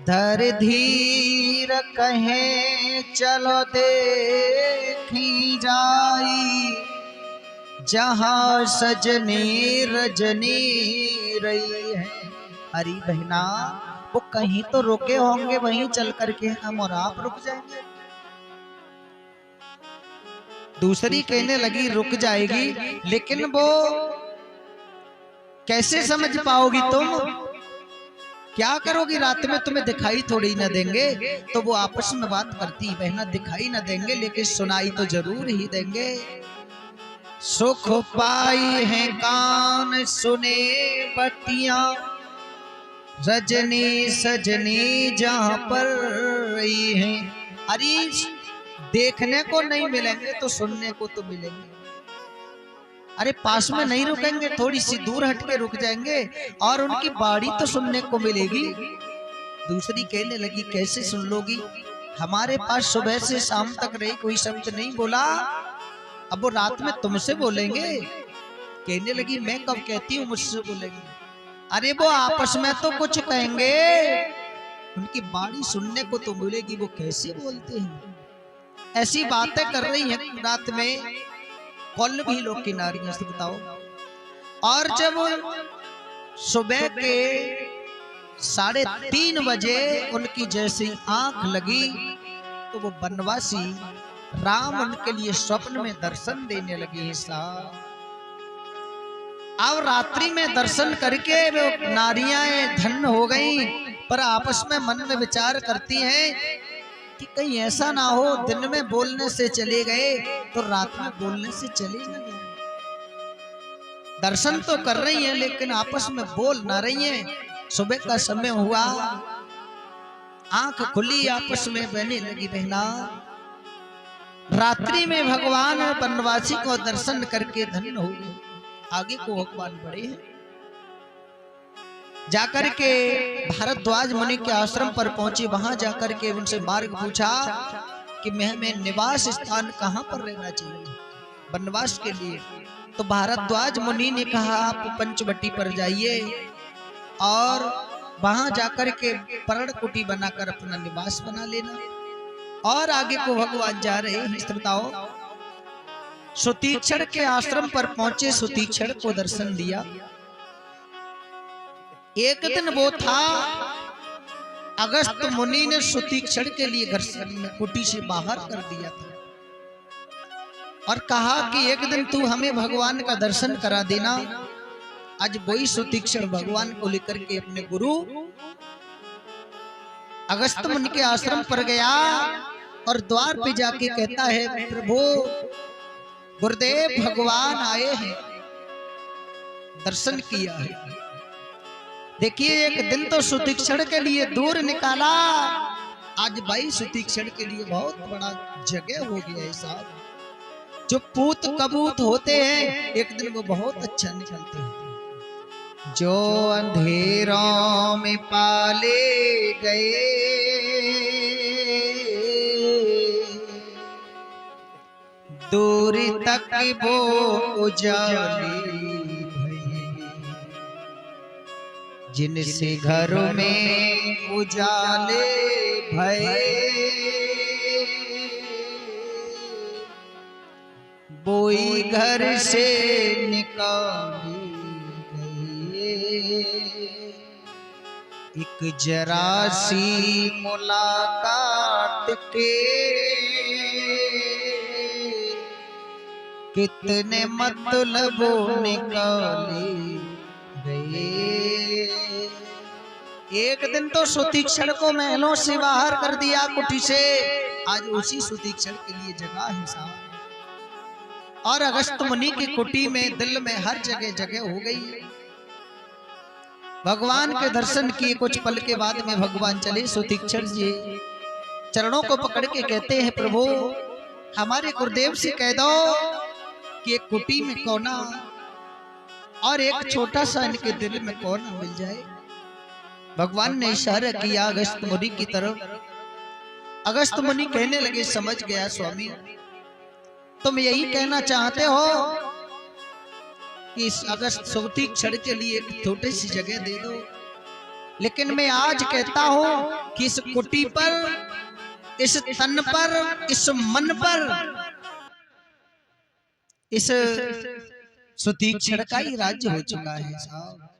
धर धीर कहे चलो देखी जाई, जहाँ सजनी रजनी रही है। अरे बहना, वो कहीं तो रुके होंगे, वहीं चल करके हम और आप रुक जाएंगे। दूसरी कहने लगी रुक जाएगी, लेकिन वो कैसे समझ पाओगी तुम? क्या करोगी? रात में तुम्हें दिखाई थोड़ी न देंगे। तो वो आपस में बात करती, बहना दिखाई न देंगे लेकिन सुनाई तो जरूर ही देंगे। सुख पाई है कान सुने बतियां, रजनी सजनी जहां पर रही है। अरे देखने को नहीं मिलेंगे तो सुनने को तो मिलेंगे। अरे पास में नहीं रुकेंगे, थोड़ी सी दूर हटके रुक जाएंगे और उनकी बाड़ी तो सुनने को मिलेगी। दूसरी कहने लगी कैसे सुन लोगी? हमारे पास सुबह से शाम तक रही, कोई शब्द नहीं बोला, अब वो रात में तुमसे बोलेंगे? कहने लगी मैं कब कहती हूँ मुझसे बोलेंगे? अरे वो आपस में तो कुछ कहेंगे, उनकी बाड़ी सुनने को तो मिलेगी, वो कैसे बोलते हैं? ऐसी बातें कर रही हैं रात में कौन भी लोग की नारियां से, बताओ। और जब सुबह के 3:30 बजे उनकी जैसी आंख लगी तो वो बनवासी राम उनके लिए स्वप्न में दर्शन देने लगे। साहब अब रात्रि में दर्शन करके वो नारियां धन्य हो गई, पर आपस में मन में विचार करती हैं कि कहीं ऐसा ना हो दिन में बोलने से चले गए तो रात में बोलने से चले न गए। दर्शन तो कर रही हैं लेकिन आपस में बोल ना रही हैं। सुबह का समय हुआ, आंख खुली, आपस में बहने लगी। बहना, रात्रि में भगवान बनवासी को दर्शन करके धन्य हो गए। आगे को भगवान बढ़े हैं, जाकर के भारद्वाज मुनि के आश्रम पर पहुंचे। वहां जाकर के उनसे मार्ग पूछा कि मैं निवास स्थान कहां पर रहना चाहिए वनवास के लिए। तो भारद्वाज मुनि ने कहा आप पंचवटी पर जाइए और वहां जाकर के पर्ण कुटी बनाकर अपना निवास बना लेना। और आगे को भगवान जा रहे हैं। श्रोताओ, सुतीक्षण के आश्रम पर पहुंचे, सुतीक्षण को दर्शन दिया। एक दिन वो था, अगस्त मुनि ने सुतीक्षण के लिए घर से कुटी से बाहर कर दिया था और कहा कि एक दिन तू हमें भगवान का दर्शन करा देना। आज वही सुतीक्षण भगवान को लेकर के अपने गुरु अगस्त मुनि के आश्रम पर गया और द्वार पे जाके कहता है प्रभु गुरुदेव भगवान आए हैं, दर्शन किया है। देखिए एक दिन तो सुतीक्षण के लिए दूर निकाला, आज भाई सुतीक्षण के लिए बहुत बड़ा जगह हो गया है। साहब जो पूत कबूत होते हैं एक दिन वो बहुत अच्छा निकलते हैं। जो अंधेरों में पाले गए दूर तक वो उजाले, जिनसे घर में उजाले भये बोई घर से निकाले गए। एक जरा सी मुलाकात के कितने मतलब निकाले गए। एक दिन तो सुतीक्षण को महलों से बाहर कर दिया कुटी से, आज उसी सुतीक्षण के लिए जगह है साहब। और अगस्त मुनि की कुटी में दिल में हर जगह जगह हो गई। भगवान के दर्शन किए, कुछ पल के बाद में भगवान चले। सुतीक्षण जी चरणों को पकड़ के कहते हैं प्रभु हमारे गुरुदेव से कह दो कि एक कुटी में कोना और एक छोटा सा इनके दिल में कोना मिल जाए। भगवान ने इशारा किया अगस्त मुनि की तरफ। अगस्त मुनि कहने लगे समझ गया स्वामी, तुम यही कहना चाहते हो कि इस अगस्त सुतीक्षण के लिए एक छोटी सी जगह दे दो। लेकिन मैं आज कहता हूं कि इस कुटी पर, इस तन पर, इस मन पर, इस सुतीक्षण का ही राज्य हो चुका है साहब।